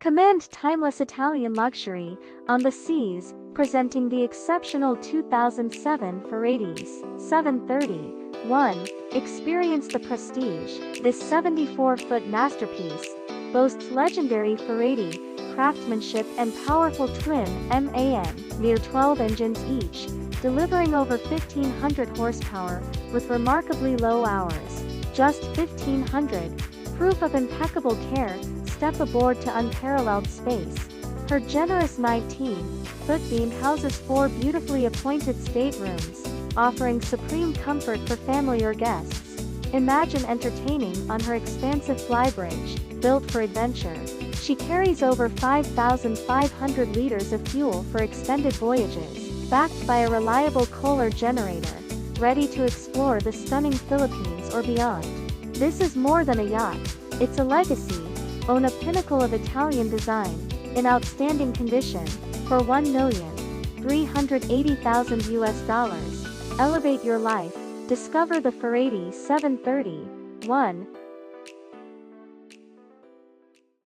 Command timeless Italian luxury on the seas, presenting the exceptional 2007 Ferretti's 730. Experience the prestige. This 74-foot masterpiece boasts legendary Ferretti craftsmanship and powerful twin MAN V12 engines each, delivering over 1,500 horsepower with remarkably low hours. Just 1,500. Proof of impeccable care. Step aboard to unparalleled space. Her generous 19-foot beam houses 4 beautifully appointed staterooms, offering supreme comfort for family or guests. Imagine entertaining on her expansive flybridge, built for adventure. She carries over 5,500 liters of fuel for extended voyages, backed by a reliable Kohler generator, ready to explore the stunning Philippines or beyond. This is more than a yacht, it's a legacy. Own a pinnacle of Italian design, in outstanding condition, for $1,380,000 US. Elevate your life. Discover the Ferretti 730.